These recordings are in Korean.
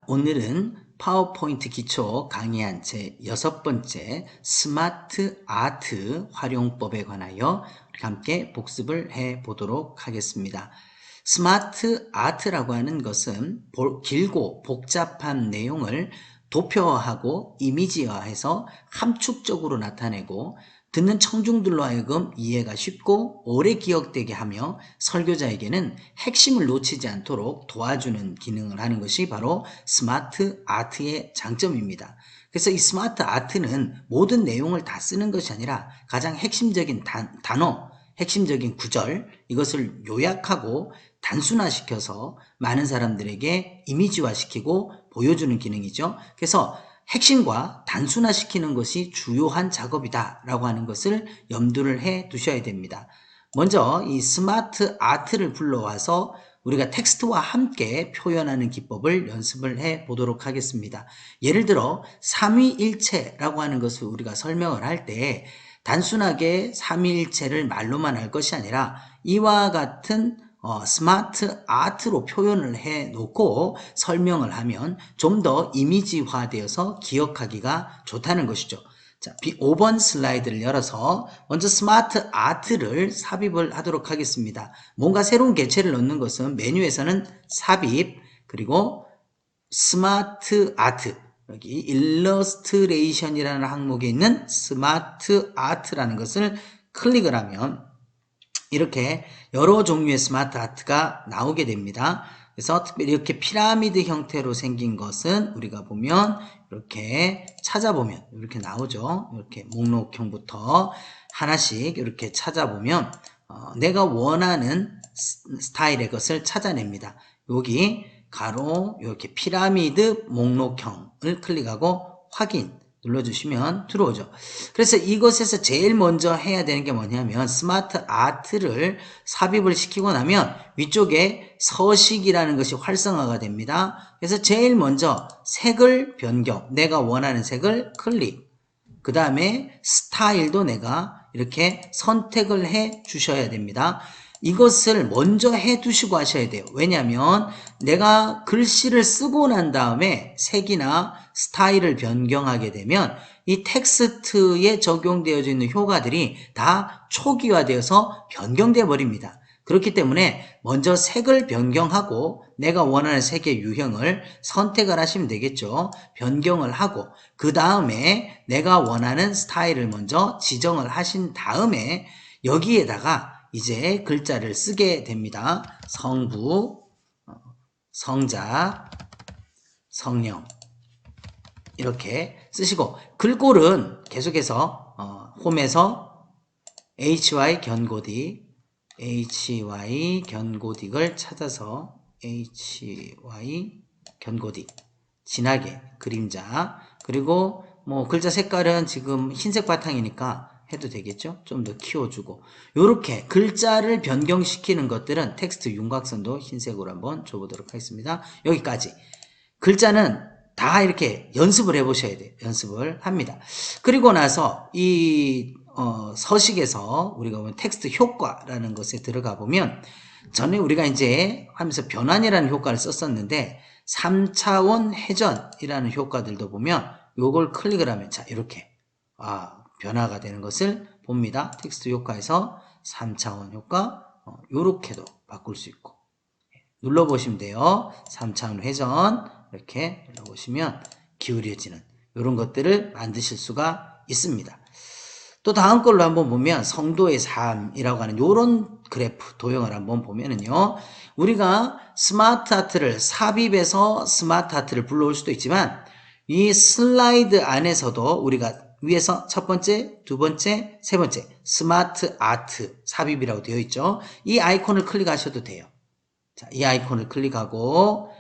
오늘은 파워포인트 기초 강의한 제 6번째 스마트 아트 활용법에 관하여 함께 복습을 해 보도록 하겠습니다. 스마트 아트라고 하는 것은 길고 복잡한 내용을 도표화하고 이미지화해서 함축적으로 나타내고 듣는 청중들로 하여금 이해가 쉽고 오래 기억되게 하며 설교자에게는 핵심을 놓치지 않도록 도와주는 기능을 하는 것이 바로 스마트 아트의 장점입니다. 그래서 이 스마트 아트는 모든 내용을 다 쓰는 것이 아니라 가장 핵심적인 단어, 핵심적인 구절, 이것을 요약하고 단순화시켜서 많은 사람들에게 이미지화시키고 보여주는 기능이죠. 그래서 핵심과 단순화시키는 것이 주요한 작업이다 라고 하는 것을 염두를 해 두셔야 됩니다. 먼저 이 스마트 아트를 불러와서 우리가 텍스트와 함께 표현하는 기법을 연습을 해 보도록 하겠습니다. 예를 들어 삼위일체라고 하는 것을 우리가 설명을 할 때 단순하게 삼위일체를 말로만 할 것이 아니라 이와 같은 스마트 아트로 표현을 해 놓고 설명을 하면 좀 더 이미지화되어서 기억하기가 좋다는 것이죠. 자, 5번 슬라이드를 열어서 먼저 스마트 아트를 삽입을 하도록 하겠습니다. 뭔가 새로운 개체를 넣는 것은 메뉴에서는 삽입, 그리고 스마트 아트, 여기 일러스트레이션이라는 항목에 있는 스마트 아트라는 것을 클릭을 하면 이렇게 여러 종류의 스마트 아트가 나오게 됩니다. 그래서 특별히 이렇게 피라미드 형태로 생긴 것은 우리가 보면 이렇게 찾아보면 이렇게 나오죠. 이렇게 목록형부터 하나씩 이렇게 찾아보면 내가 원하는 스타일의 것을 찾아냅니다. 여기 가로 이렇게 피라미드 목록형을 클릭하고 확인 눌러주시면 들어오죠. 그래서 이것에서 제일 먼저 해야 되는 게 뭐냐면 스마트 아트를 삽입을 시키고 나면 위쪽에 서식이라는 것이 활성화가 됩니다. 그래서 제일 먼저 색을 변경, 내가 원하는 색을 클릭, 그 다음에 스타일도 내가 이렇게 선택을 해 주셔야 됩니다. 이것을 먼저 해 두시고 하셔야 돼요. 왜냐하면 내가 글씨를 쓰고 난 다음에 색이나 스타일을 변경하게 되면 이 텍스트에 적용되어져 있는 효과들이 다 초기화되어서 변경되어 버립니다. 그렇기 때문에 먼저 색을 변경하고 내가 원하는 색의 유형을 선택을 하시면 되겠죠. 변경을 하고 그 다음에 내가 원하는 스타일을 먼저 지정을 하신 다음에 여기에다가 이제 글자를 쓰게 됩니다. 성부, 성자, 성령 이렇게 쓰시고 글꼴은 계속해서 홈에서 HY 견고딕 을 찾아서 HY 견고딕 진하게 그림자, 그리고 뭐 글자 색깔은 지금 흰색 바탕이니까 해도 되겠죠? 좀 더 키워주고 이렇게 글자를 변경시키는 것들은 텍스트 윤곽선도 흰색으로 한번 줘보도록 하겠습니다. 여기까지 글자는 다 이렇게 연습을 해보셔야 돼요. 연습을 합니다. 그리고 나서 이 서식에서 우리가 보면 텍스트 효과라는 것에 들어가 보면 전에 우리가 이제 하면서 변환이라는 효과를 썼었는데 3차원 회전이라는 효과들도 보면 요걸 클릭을 하면 자 이렇게 변화가 되는 것을 봅니다. 텍스트 효과에서 3차원 효과 요렇게도 바꿀 수 있고 눌러보시면 돼요. 3차원 회전 이렇게 눌러보시면 기울여지는 이런 것들을 만드실 수가 있습니다. 또 다음 걸로 한번 보면 성도의 삶이라고 하는 이런 그래프 도형을 한번 보면은요, 우리가 스마트 아트를 삽입해서 스마트 아트를 불러올 수도 있지만 이 슬라이드 안에서도 우리가 위에서 첫 번째, 두 번째, 세 번째 스마트 아트 삽입이라고 되어 있죠. 이 아이콘을 클릭하셔도 돼요. 자, 이 아이콘을 클릭하고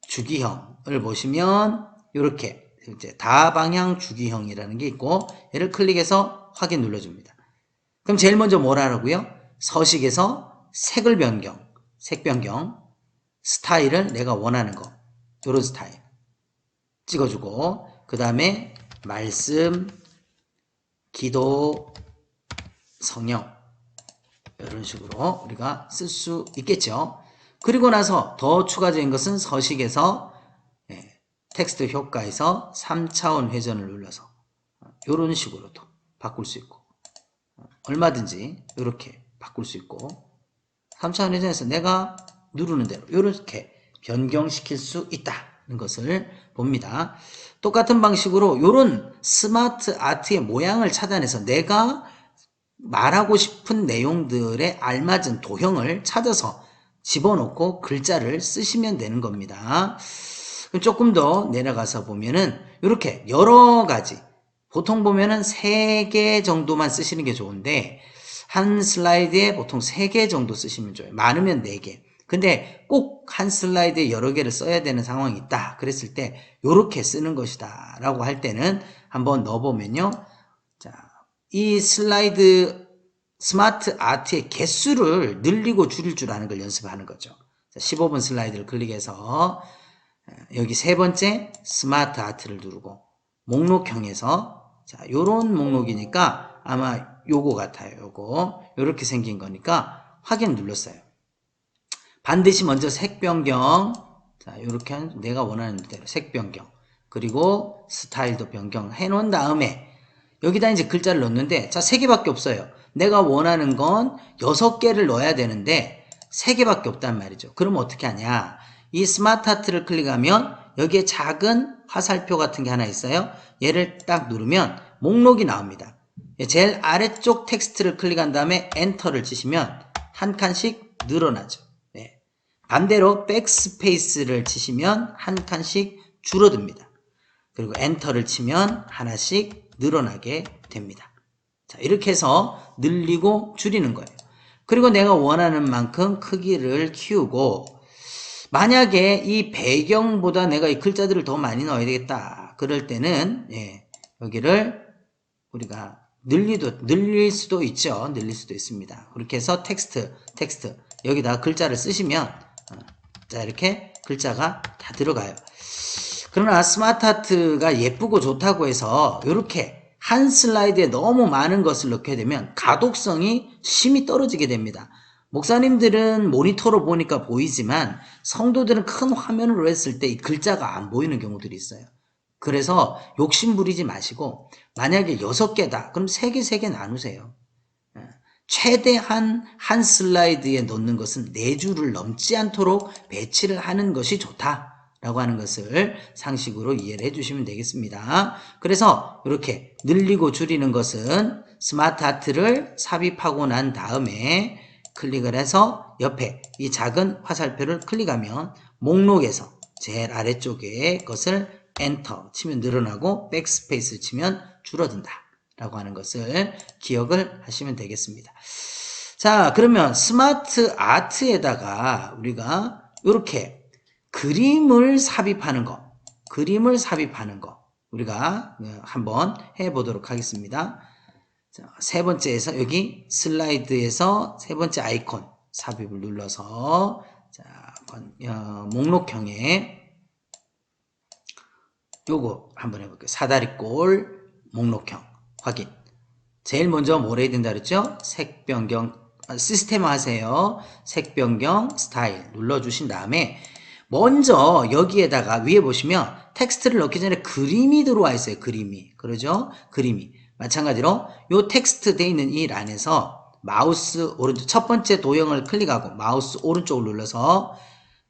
주기형을 보시면 이렇게 이제 다방향 주기형이라는 게 있고 얘를 클릭해서 확인 눌러줍니다. 그럼 제일 먼저 뭘 하라고요? 서식에서 색을 변경, 색 변경, 스타일을 내가 원하는 거, 이런 스타일 찍어주고 그 다음에 말씀, 기도, 성령 이런 식으로 우리가 쓸 수 있겠죠. 그리고 나서 더 추가적인 것은 서식에서 텍스트 효과에서 3차원 회전을 눌러서 이런 식으로도 바꿀 수 있고 얼마든지 이렇게 바꿀 수 있고 3차원 회전에서 내가 누르는 대로 이렇게 변경시킬 수 있다는 것을 봅니다. 똑같은 방식으로 이런 스마트 아트의 모양을 찾아내서 내가 말하고 싶은 내용들에 알맞은 도형을 찾아서 집어넣고 글자를 쓰시면 되는 겁니다. 조금 더 내려가서 보면은 이렇게 여러 가지 보통 보면은 3개 정도만 쓰시는 게 좋은데 한 슬라이드에 보통 3개 정도 쓰시면 좋아요. 많으면 4개. 근데 꼭 한 슬라이드에 여러 개를 써야 되는 상황이 있다. 그랬을 때 이렇게 쓰는 것이다 라고 할 때는 한번 넣어보면요. 자, 이 슬라이드 스마트 아트의 개수를 늘리고 줄일 줄 아는 걸 연습하는 거죠. 자, 15분 슬라이드를 클릭해서 여기 세 번째 스마트 아트를 누르고 목록형에서 자, 요런 목록이니까 아마 요거 같아요. 요거 요렇게 생긴 거니까 확인 눌렀어요. 반드시 먼저 색 변경 자, 요렇게 내가 원하는 대로 색 변경 그리고 스타일도 변경해 놓은 다음에 여기다 이제 글자를 넣는데 자, 3개밖에 없어요. 내가 원하는 건 6개를 넣어야 되는데 3개밖에 없단 말이죠. 그럼 어떻게 하냐? 이 스마트 아트를 클릭하면 여기에 작은 화살표 같은 게 하나 있어요. 얘를 딱 누르면 목록이 나옵니다. 제일 아래쪽 텍스트를 클릭한 다음에 엔터를 치시면 한 칸씩 늘어나죠. 네. 반대로 백스페이스를 치시면 한 칸씩 줄어듭니다. 그리고 엔터를 치면 하나씩 늘어나게 됩니다. 자, 이렇게 해서 늘리고 줄이는 거예요. 그리고 내가 원하는 만큼 크기를 키우고 만약에 이 배경보다 내가 이 글자들을 더 많이 넣어야 되겠다. 그럴 때는 여기를 우리가 늘릴 수도 있죠. 늘릴 수도 있습니다. 그렇게 해서 텍스트 여기다 글자를 쓰시면 자 이렇게 글자가 다 들어가요. 그러나 스마트 아트가 예쁘고 좋다고 해서 이렇게 한 슬라이드에 너무 많은 것을 넣게 되면 가독성이 심히 떨어지게 됩니다. 목사님들은 모니터로 보니까 보이지만 성도들은 큰 화면으로 했을 때 이 글자가 안 보이는 경우들이 있어요. 그래서 욕심 부리지 마시고 만약에 6개다 그럼 3개 나누세요. 최대한 한 슬라이드에 넣는 것은 4줄을 넘지 않도록 배치를 하는 것이 좋다 라고 하는 것을 상식으로 이해를 해주시면 되겠습니다. 그래서 이렇게 늘리고 줄이는 것은 스마트 아트를 삽입하고 난 다음에 클릭을 해서 옆에 이 작은 화살표를 클릭하면 목록에서 제일 아래쪽에 것을 엔터 치면 늘어나고 백스페이스 치면 줄어든다 라고 하는 것을 기억을 하시면 되겠습니다. 자, 그러면 스마트 아트에다가 우리가 이렇게 그림을 삽입하는 거 우리가 한번 해보도록 하겠습니다. 자, 세 번째에서 여기 슬라이드에서 세 번째 아이콘 삽입을 눌러서 자, 목록형에 요거 한번 해볼게요. 사다리꼴 목록형 확인. 제일 먼저 뭘 해야 된다 그랬죠? 색 변경 시스템 하세요. 색 변경 스타일 눌러주신 다음에 먼저 여기에다가 위에 보시면 텍스트를 넣기 전에 그림이 들어와 있어요. 그러죠? 그림이 마찬가지로 요 텍스트 돼 있는 이 란에서 마우스 오른쪽 첫 번째 도형을 클릭하고 마우스 오른쪽을 눌러서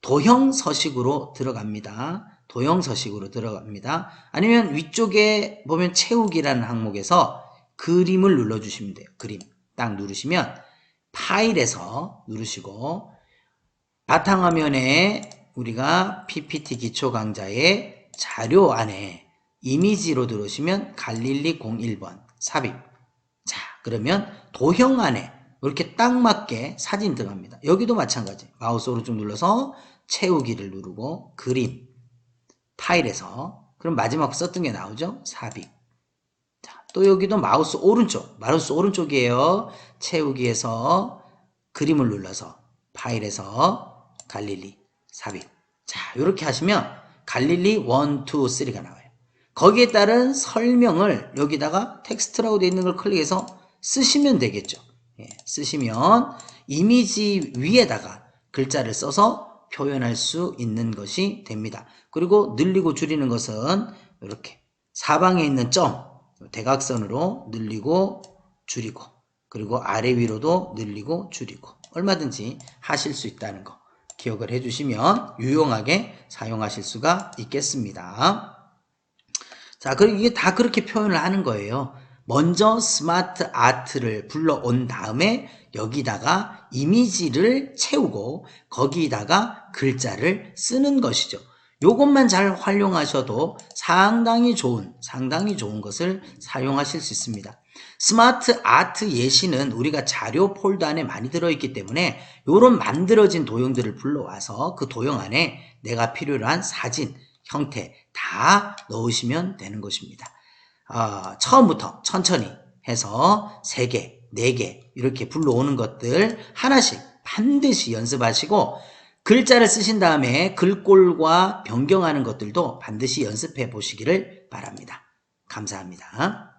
도형 서식으로 들어갑니다. 아니면 위쪽에 보면 채우기라는 항목에서 그림을 눌러주시면 돼요. 그림 딱 누르시면 파일에서 누르시고 바탕화면에 우리가 PPT 기초 강좌의 자료 안에 이미지로 들어오시면 갈릴리 01번 삽입. 자, 그러면 도형 안에 이렇게 딱 맞게 사진 들어갑니다. 여기도 마찬가지. 마우스 오른쪽 눌러서 채우기를 누르고 그림. 파일에서. 그럼 마지막 썼던 게 나오죠? 삽입. 자, 또 여기도 마우스 오른쪽이에요. 채우기에서 그림을 눌러서 파일에서 갈릴리 삽입. 자, 이렇게 하시면 갈릴리 1, 2, 3가 나와요. 거기에 따른 설명을 여기다가 텍스트라고 되어 있는 걸 클릭해서 쓰시면 되겠죠. 쓰시면 이미지 위에다가 글자를 써서 표현할 수 있는 것이 됩니다. 그리고 늘리고 줄이는 것은 이렇게 사방에 있는 점, 대각선으로 늘리고 줄이고, 그리고 아래 위로도 늘리고 줄이고 얼마든지 하실 수 있다는 거 기억을 해주시면 유용하게 사용하실 수가 있겠습니다. 자, 그리고 이게 다 그렇게 표현을 하는 거예요. 먼저 스마트 아트를 불러온 다음에 여기다가 이미지를 채우고 거기다가 글자를 쓰는 것이죠. 요것만 잘 활용하셔도 상당히 좋은 것을 사용하실 수 있습니다. 스마트 아트 예시는 우리가 자료 폴더 안에 많이 들어있기 때문에 요런 만들어진 도형들을 불러와서 그 도형 안에 내가 필요로 한 사진, 형태 다 넣으시면 되는 것입니다. 처음부터 천천히 해서 3개, 4개 이렇게 불러오는 것들 하나씩 반드시 연습하시고 글자를 쓰신 다음에 글꼴과 변경하는 것들도 반드시 연습해 보시기를 바랍니다. 감사합니다.